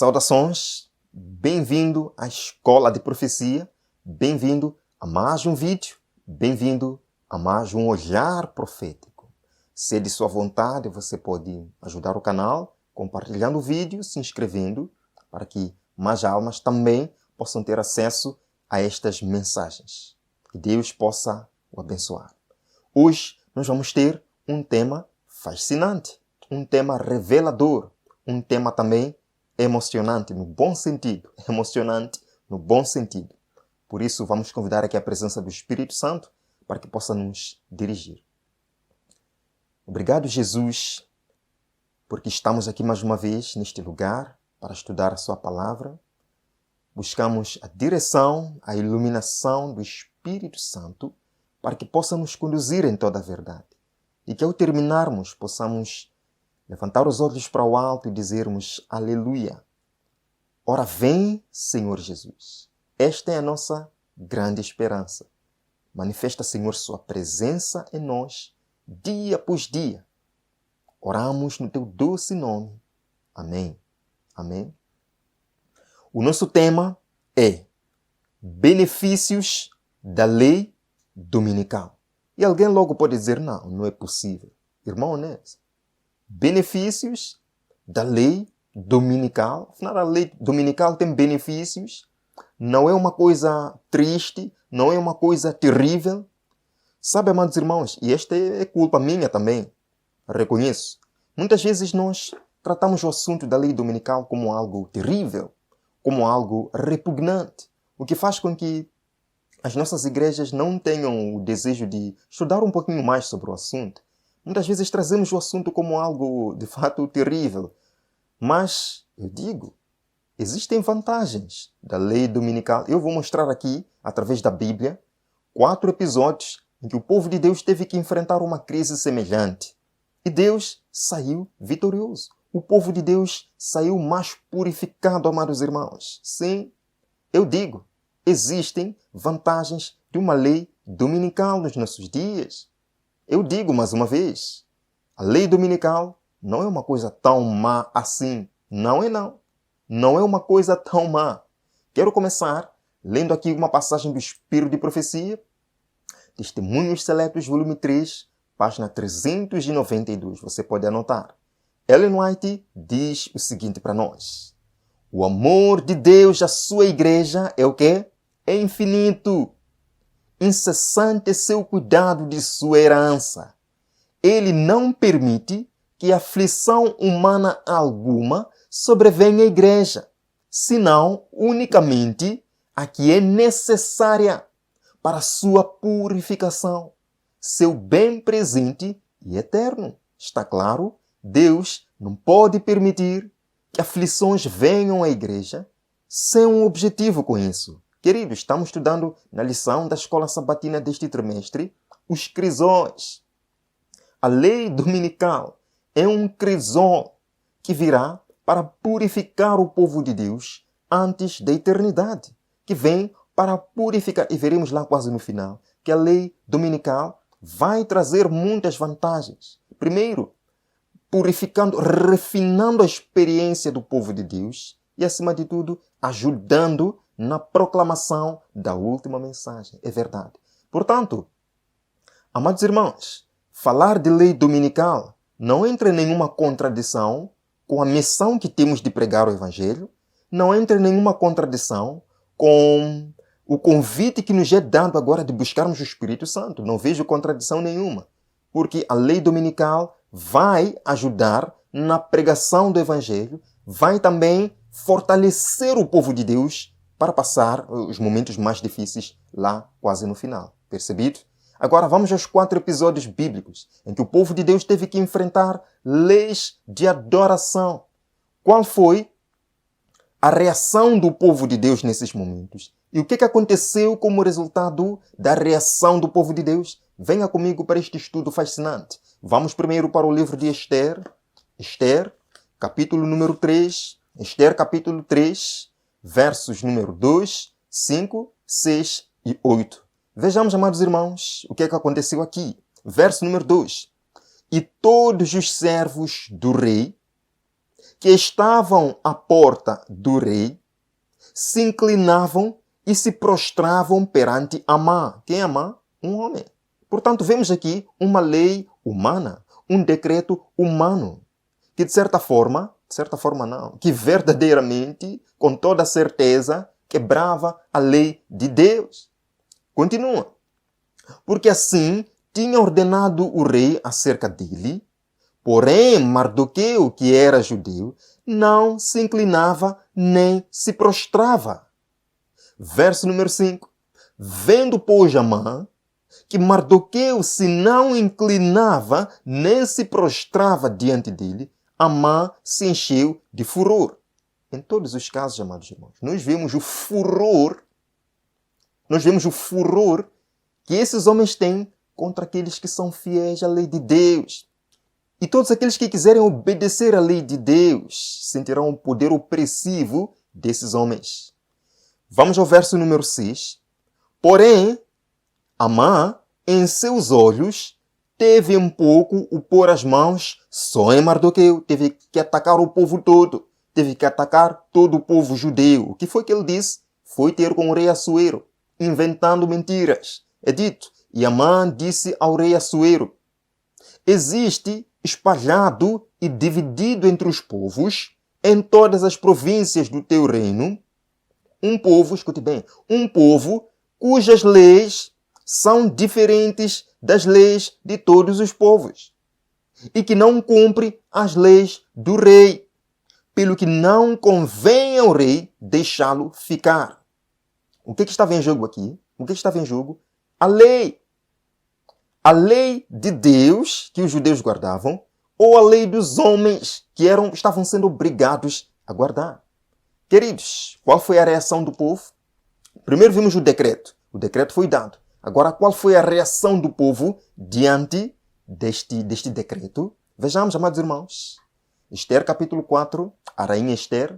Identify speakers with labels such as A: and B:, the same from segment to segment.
A: Saudações, bem-vindo à Escola de Profecia, bem-vindo a mais um vídeo, bem-vindo a mais um olhar profético. Se é de sua vontade, você pode ajudar o canal compartilhando o vídeo, se inscrevendo, para que mais almas também possam ter acesso a estas mensagens. Que Deus possa o abençoar. Hoje nós vamos ter um tema fascinante, um tema revelador, um tema também emocionante no bom sentido, emocionante no bom sentido. Por isso vamos convidar aqui a presença do Espírito Santo para que possa nos dirigir. Obrigado, Jesus, porque estamos aqui mais uma vez neste lugar para estudar a sua palavra. Buscamos a direção, a iluminação do Espírito Santo para que possa nos conduzir em toda a verdade. E que ao terminarmos possamos levantar os olhos para o alto e dizermos aleluia. Ora vem, Senhor Jesus. Esta é a nossa grande esperança. Manifesta, Senhor, sua presença em nós, dia após dia. Oramos no teu doce nome. Amém. Amém. O nosso tema é benefícios da lei dominical. E alguém logo pode dizer, não é possível. Irmão, né? Benefícios da lei dominical. Afinal, a lei dominical tem benefícios. Não é uma coisa triste, não é uma coisa terrível. Sabe, amados irmãos, e esta é culpa minha também, reconheço. Muitas vezes nós tratamos o assunto da lei dominical como algo terrível, como algo repugnante, o que faz com que as nossas igrejas não tenham o desejo de estudar um pouquinho mais sobre o assunto. Muitas vezes trazemos o assunto como algo, de fato, terrível. Mas, eu digo, existem vantagens da lei dominical. Eu vou mostrar aqui, através da Bíblia, 4 episódios em que o povo de Deus teve que enfrentar uma crise semelhante. E Deus saiu vitorioso. O povo de Deus saiu mais purificado, amados irmãos. Sim, eu digo, existem vantagens de uma lei dominical nos nossos dias. Eu digo mais uma vez, a lei dominical não é uma coisa tão má assim. Não é não. Não é uma coisa tão má. Quero começar lendo aqui uma passagem do Espírito de Profecia, Testemunhos Seletos, volume 3, página 392. Você pode anotar. Ellen White diz o seguinte para nós. O amor de Deus à sua igreja é o quê? É infinito. Incessante é seu cuidado de sua herança. Ele não permite que aflição humana alguma sobrevenha à igreja, senão unicamente a que é necessária para sua purificação, seu bem presente e eterno. Está claro? Deus não pode permitir que aflições venham à igreja sem um objetivo com isso. Queridos, estamos estudando na lição da escola sabatina deste trimestre os crisóis. A lei dominical é um crisol que virá para purificar o povo de Deus antes da eternidade, que vem para purificar, e veremos lá quase no final, que a lei dominical vai trazer muitas vantagens. Primeiro, purificando, refinando a experiência do povo de Deus e, acima de tudo, ajudando na proclamação da última mensagem. É verdade. Portanto, amados irmãos, falar de lei dominical não entra em nenhuma contradição com a missão que temos de pregar o Evangelho, não entra em nenhuma contradição com o convite que nos é dado agora de buscarmos o Espírito Santo. Não vejo contradição nenhuma, porque a lei dominical vai ajudar na pregação do Evangelho, vai também fortalecer o povo de Deus para passar os momentos mais difíceis lá quase no final. Percebido? Agora vamos aos 4 episódios bíblicos em que o povo de Deus teve que enfrentar leis de adoração. Qual foi a reação do povo de Deus nesses momentos? E o que aconteceu como resultado da reação do povo de Deus? Venha comigo para este estudo fascinante. Vamos primeiro para o livro de Esther. Esther, capítulo número 3. Esther, capítulo 3, versos número 2, 5, 6 e 8. Vejamos, amados irmãos, o que aconteceu aqui. Verso número 2. E todos os servos do rei que estavam à porta do rei se inclinavam e se prostravam perante Amã. Quem é Amã? Um homem. Portanto, vemos aqui uma lei humana, um decreto humano, que de certa forma não, que verdadeiramente, com toda certeza, quebrava a lei de Deus. Continua. Porque assim tinha ordenado o rei acerca dele, porém Mardoqueu, que era judeu, não se inclinava nem se prostrava. Verso número 5. Vendo, pois, Amã, que Mardoqueu se não inclinava nem se prostrava diante dele, Amã se encheu de furor. Em todos os casos, amados irmãos, nós vemos o furor que esses homens têm contra aqueles que são fiéis à lei de Deus. E todos aqueles que quiserem obedecer à lei de Deus sentirão o poder opressivo desses homens. Vamos ao verso número 6. Porém, Amã, em seus olhos, teve um pouco o pôr as mãos só em Mardoqueu. Teve que atacar o povo todo. Teve que atacar todo o povo judeu. O que foi que ele disse? Foi ter com o rei Assuero, inventando mentiras. É dito. E Amã disse ao rei Assuero: existe espalhado e dividido entre os povos, em todas as províncias do teu reino, um povo, escute bem, um povo cujas leis são diferentes das leis de todos os povos e que não cumpre as leis do rei, pelo que não convém ao rei deixá-lo ficar. O que estava em jogo aqui? O que estava em jogo? A lei. A lei de Deus que os judeus guardavam ou a lei dos homens que estavam sendo obrigados a guardar. Queridos, qual foi a reação do povo? Primeiro vimos o decreto. O decreto foi dado. Agora, qual foi a reação do povo diante deste decreto? Vejamos, amados irmãos. Esther capítulo 4, a rainha Esther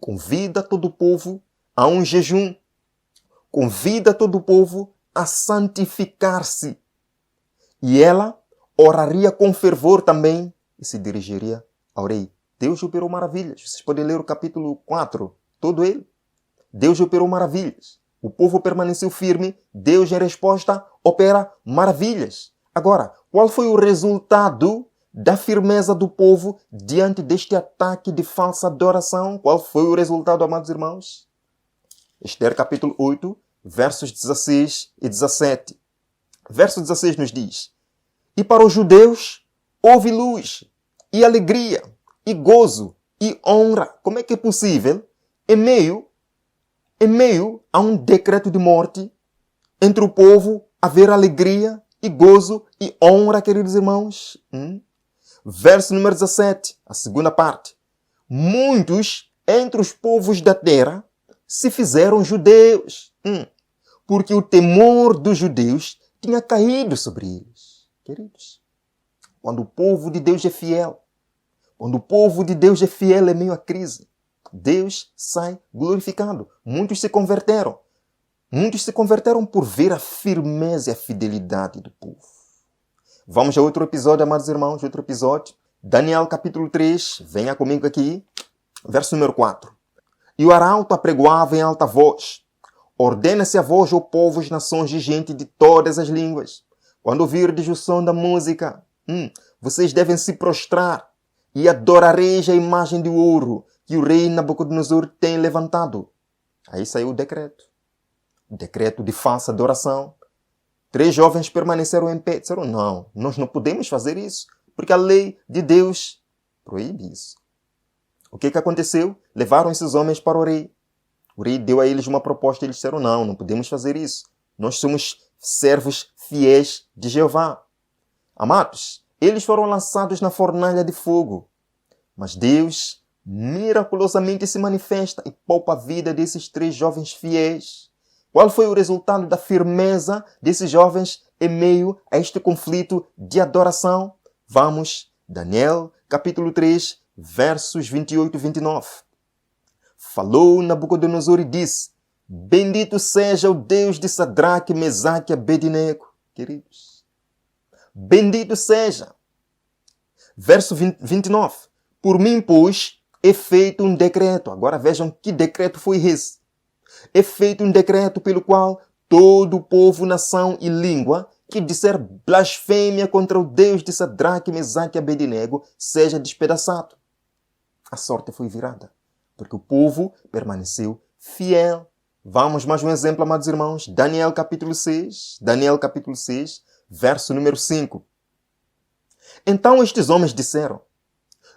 A: convida todo o povo a um jejum. Convida todo o povo a santificar-se. E ela oraria com fervor também e se dirigiria ao rei. Deus operou maravilhas. Vocês podem ler o capítulo 4, todo ele. Deus operou maravilhas. O povo permaneceu firme. Deus, em resposta, opera maravilhas. Agora, qual foi o resultado da firmeza do povo diante deste ataque de falsa adoração? Qual foi o resultado, amados irmãos? Esther capítulo 8, versos 16 e 17. Verso 16 nos diz: e para os judeus houve luz, e alegria, e gozo, e honra. Como é que é possível, em meio a um decreto de morte, entre o povo haver alegria, e gozo, e honra, queridos irmãos? Verso número 17, a segunda parte. Muitos entre os povos da terra se fizeram judeus, porque o temor dos judeus tinha caído sobre eles. Queridos, quando o povo de Deus é fiel, em meio à crise, Deus sai glorificado. Muitos se converteram por ver a firmeza e a fidelidade do povo. Vamos a outro episódio, amados irmãos, Daniel capítulo 3, venha comigo aqui, verso número 4. E o arauto apregoava em alta voz: ordena-se a vós, ó povos, nações de gente de todas as línguas. Quando ouvirdes o som da música, vocês devem se prostrar e adorareis a imagem de ouro que o rei Nabucodonosor tem levantado. Aí saiu o decreto. O decreto de falsa adoração. 3 jovens permaneceram em pé. Disseram: não, nós não podemos fazer isso, porque a lei de Deus proíbe isso. O que aconteceu? Levaram esses homens para o rei. O rei deu a eles uma proposta e eles disseram: não podemos fazer isso. Nós somos servos fiéis de Jeová. Amados, eles foram lançados na fornalha de fogo. Mas Deus miraculosamente se manifesta e poupa a vida desses 3 jovens fiéis. Qual foi o resultado da firmeza desses jovens em meio a este conflito de adoração? Vamos, Daniel, capítulo 3, versos 28 e 29. Falou Nabucodonosor e disse: bendito seja o Deus de Sadraque, Mesaque e Abednego. Queridos, bendito seja. Verso 29. Por mim, pois, é feito um decreto. Agora vejam que decreto foi esse. É feito um decreto pelo qual todo o povo, nação e língua que disser blasfêmia contra o Deus de Sadraque, Mesaque e Abednego seja despedaçado. A sorte foi virada, porque o povo permaneceu fiel. Vamos mais um exemplo, amados irmãos. Daniel capítulo 6, verso número 5. Então estes homens disseram: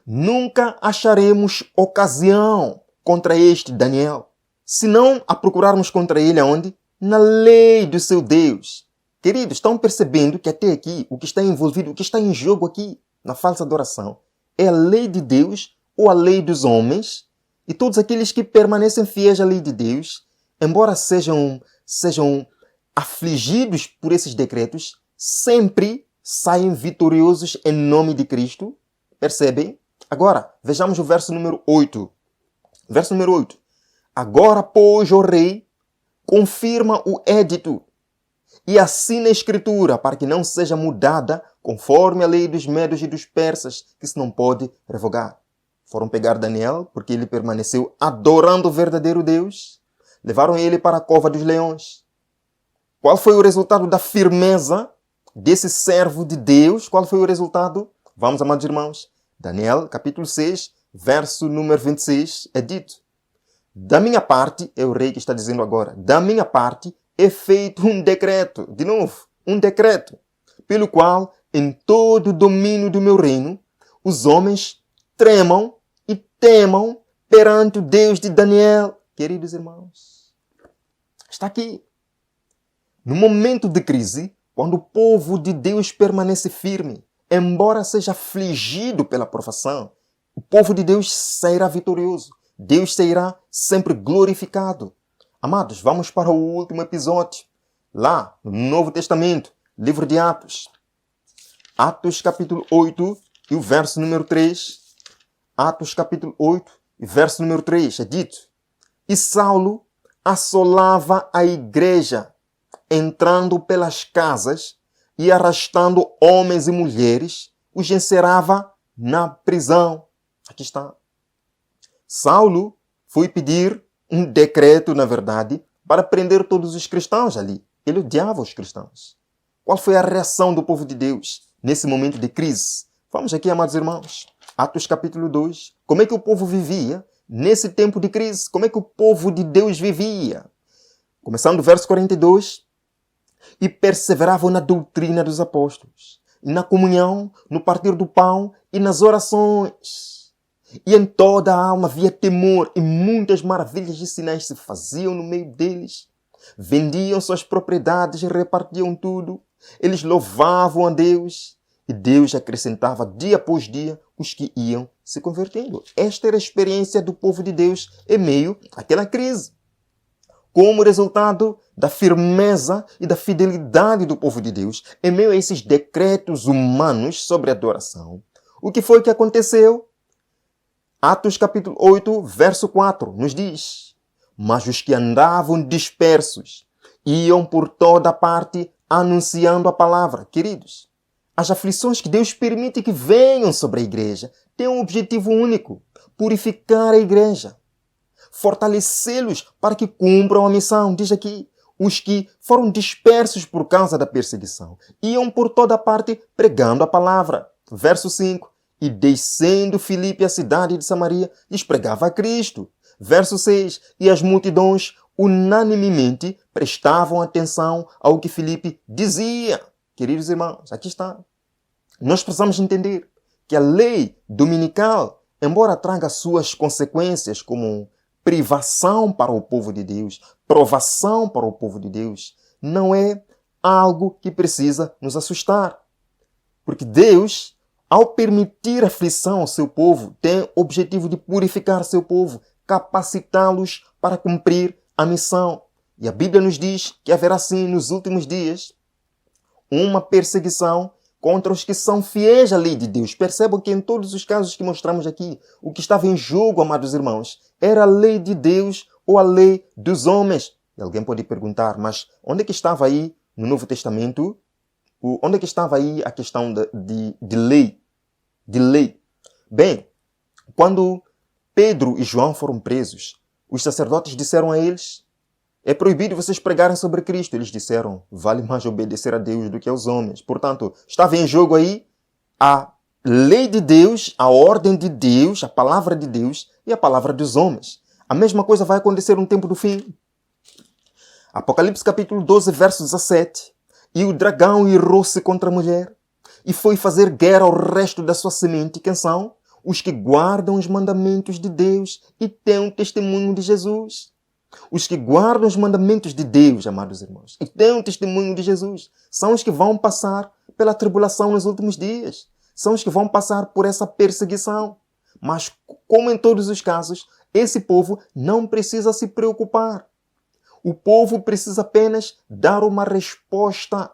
A: nunca acharemos ocasião contra este Daniel, se não a procurarmos contra ele aonde? Na lei do seu Deus. Queridos, estão percebendo que até aqui o que está envolvido, o que está em jogo aqui na falsa adoração é a lei de Deus ou a lei dos homens? E todos aqueles que permanecem fiéis à lei de Deus, embora sejam afligidos por esses decretos, sempre saem vitoriosos em nome de Cristo. Percebem? Agora, vejamos o verso número 8. Verso número 8. Agora, pois, o rei confirma o édito e assina a escritura para que não seja mudada conforme a lei dos medos e dos persas, que se não pode revogar. Foram pegar Daniel, porque ele permaneceu adorando o verdadeiro Deus. Levaram ele para a cova dos leões. Qual foi o resultado da firmeza desse servo de Deus? Qual foi o resultado? Vamos, amados irmãos. Daniel, capítulo 6, verso número 26, é dito: da minha parte, é o rei que está dizendo agora, da minha parte é feito um decreto, de novo, um decreto, pelo qual em todo o domínio do meu reino, os homens tremam e temam perante o Deus de Daniel. Queridos irmãos, está aqui. No momento de crise, quando o povo de Deus permanece firme, embora seja afligido pela provação, o povo de Deus sairá vitorioso. Deus sairá sempre glorificado. Amados, vamos para o último episódio. Lá, no Novo Testamento, livro de Atos. Atos capítulo 8 e o verso número 3. Atos capítulo 8 e verso número 3 é dito: e Saulo assolava a igreja, entrando pelas casas e arrastando homens e mulheres, os encerrava na prisão. Aqui está. Saulo foi pedir um decreto, na verdade, para prender todos os cristãos ali. Ele odiava os cristãos. Qual foi a reação do povo de Deus nesse momento de crise? Vamos aqui, amados irmãos. Atos capítulo 2. Como é que o povo vivia nesse tempo de crise? Como é que o povo de Deus vivia? Começando do verso 42. E perseveravam na doutrina dos apóstolos, na comunhão, no partir do pão e nas orações. E em toda a alma havia temor, e muitas maravilhas e sinais se faziam no meio deles. Vendiam suas propriedades e repartiam tudo. Eles louvavam a Deus, e Deus acrescentava dia após dia os que iam se convertendo. Esta era a experiência do povo de Deus em meio àquela crise. Como resultado da firmeza e da fidelidade do povo de Deus em meio a esses decretos humanos sobre a adoração, o que foi que aconteceu? Atos capítulo 8, verso 4, nos diz: mas os que andavam dispersos iam por toda parte anunciando a palavra. Queridos, as aflições que Deus permite que venham sobre a igreja têm um objetivo único: purificar a igreja, fortalecê-los para que cumpram a missão. Diz aqui: os que foram dispersos por causa da perseguição iam por toda parte pregando a palavra. Verso 5. E descendo Filipe à cidade de Samaria, lhes pregava a Cristo. Verso 6. E as multidões unanimemente prestavam atenção ao que Filipe dizia. Queridos irmãos, aqui está. Nós precisamos entender que a lei dominical, embora traga suas consequências como privação para o povo de Deus, provação para o povo de Deus, não é algo que precisa nos assustar. Porque Deus, ao permitir aflição ao seu povo, tem o objetivo de purificar seu povo, capacitá-los para cumprir a missão. E a Bíblia nos diz que haverá sim nos últimos dias uma perseguição contra os que são fiéis à lei de Deus. Percebam que em todos os casos que mostramos aqui, o que estava em jogo, amados irmãos, era a lei de Deus ou a lei dos homens. E alguém pode perguntar, mas onde é que estava aí no Novo Testamento? Onde é que estava aí a questão de lei? De lei. Bem, quando Pedro e João foram presos, os sacerdotes disseram a eles: é proibido vocês pregarem sobre Cristo. Eles disseram: vale mais obedecer a Deus do que aos homens. Portanto, estava em jogo aí a lei de Deus, a ordem de Deus, a palavra de Deus e a palavra dos homens. A mesma coisa vai acontecer no tempo do fim. Apocalipse capítulo 12, verso 17. E o dragão irou-se contra a mulher e foi fazer guerra ao resto da sua semente. Quem são? Os que guardam os mandamentos de Deus e têm o testemunho de Jesus. Os que guardam os mandamentos de Deus, amados irmãos, e têm o testemunho de Jesus, são os que vão passar pela tribulação nos últimos dias. São os que vão passar por essa perseguição. Mas, como em todos os casos, esse povo não precisa se preocupar. O povo precisa apenas dar uma resposta.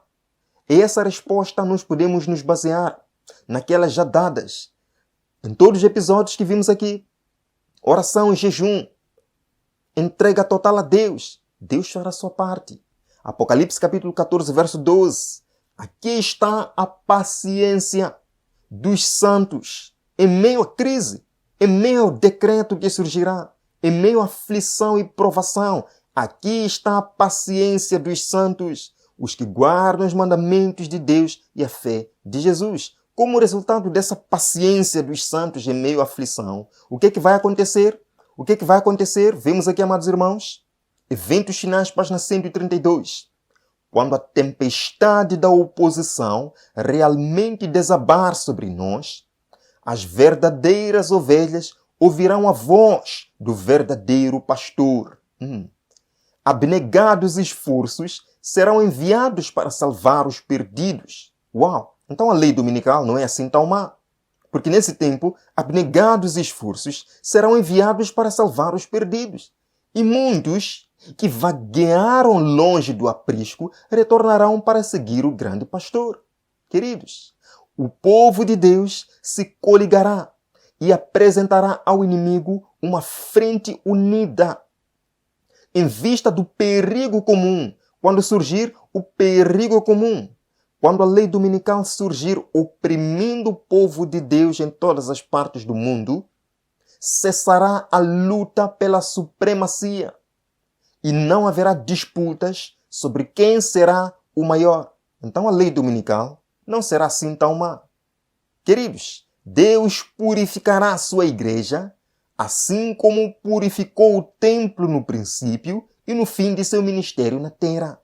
A: E essa resposta nós podemos nos basear naquelas já dadas em todos os episódios que vimos aqui. Oração e jejum. Entrega total a Deus. Deus fará a sua parte. Apocalipse capítulo 14, verso 12. Aqui está a paciência dos santos em meio à crise, em meio ao decreto que surgirá, em meio à aflição e provação. Aqui está a paciência dos santos, os que guardam os mandamentos de Deus e a fé de Jesus. Como resultado dessa paciência dos santos em meio à aflição, o que é que vai acontecer? O que é que vai acontecer? Vemos aqui, amados irmãos, eventos finais, página 132. Quando a tempestade da oposição realmente desabar sobre nós, as verdadeiras ovelhas ouvirão a voz do verdadeiro pastor. Abnegados esforços serão enviados para salvar os perdidos. Uau! Então a lei dominical não é assim tão má. Porque nesse tempo, abnegados esforços serão enviados para salvar os perdidos. E muitos que vaguearam longe do aprisco retornarão para seguir o grande pastor. Queridos, o povo de Deus se coligará e apresentará ao inimigo uma frente unida. Em vista do perigo comum, quando surgir o perigo comum, quando a lei dominical surgir oprimindo o povo de Deus em todas as partes do mundo, cessará a luta pela supremacia e não haverá disputas sobre quem será o maior. Então a lei dominical não será assim tão má. Queridos, Deus purificará a sua igreja, assim como purificou o templo no princípio e no fim de seu ministério na terra.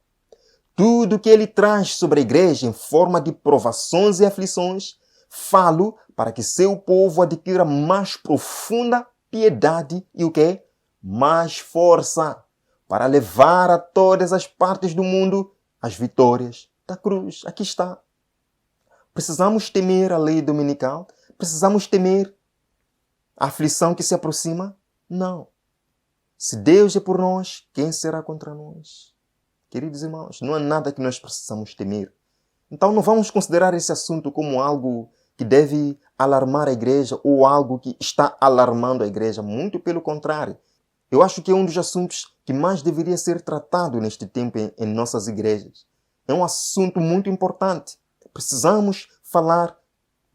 A: Tudo que ele traz sobre a igreja em forma de provações e aflições, falo para que seu povo adquira mais profunda piedade e o quê? Mais força para levar a todas as partes do mundo as vitórias da cruz. Aqui está. Precisamos temer a lei dominical? Precisamos temer a aflição que se aproxima? Não. Se Deus é por nós, quem será contra nós? Queridos irmãos, não há nada que nós precisamos temer. Então não vamos considerar esse assunto como algo que deve alarmar a igreja ou algo que está alarmando a igreja. Muito pelo contrário. Eu acho que é um dos assuntos que mais deveria ser tratado neste tempo em nossas igrejas. É um assunto muito importante. Precisamos falar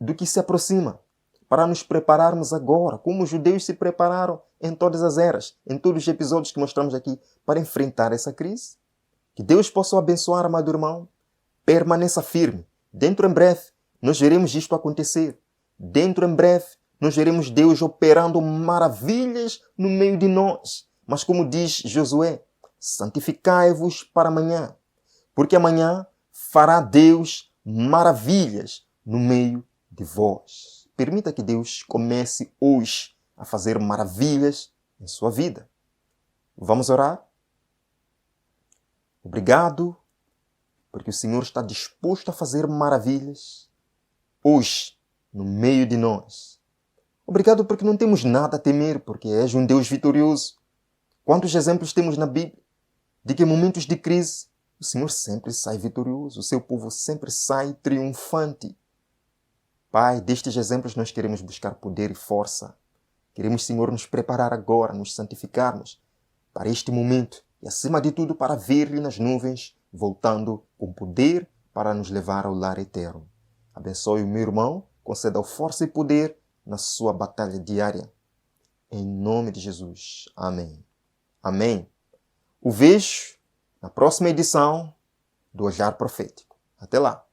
A: do que se aproxima para nos prepararmos agora, como os judeus se prepararam em todas as eras, em todos os episódios que mostramos aqui, para enfrentar essa crise. Que Deus possa o abençoar, amado irmão. Permaneça firme. Dentro em breve, nós veremos isto acontecer. Dentro em breve, nós veremos Deus operando maravilhas no meio de nós. Mas como diz Josué, santificai-vos para amanhã, porque amanhã fará Deus maravilhas no meio de vós. Permita que Deus comece hoje a fazer maravilhas em sua vida. Vamos orar? Obrigado, porque o Senhor está disposto a fazer maravilhas hoje, no meio de nós. Obrigado porque não temos nada a temer, porque és um Deus vitorioso. Quantos exemplos temos na Bíblia de que em momentos de crise o Senhor sempre sai vitorioso, o seu povo sempre sai triunfante. Pai, destes exemplos nós queremos buscar poder e força. Queremos, Senhor, nos preparar agora, nos santificarmos para este momento e, acima de tudo, para ver-lhe nas nuvens, voltando com poder para nos levar ao lar eterno. Abençoe o meu irmão, conceda-o força e poder na sua batalha diária. Em nome de Jesus. Amém. Amém. O vejo na próxima edição do Olhar Profético. Até lá.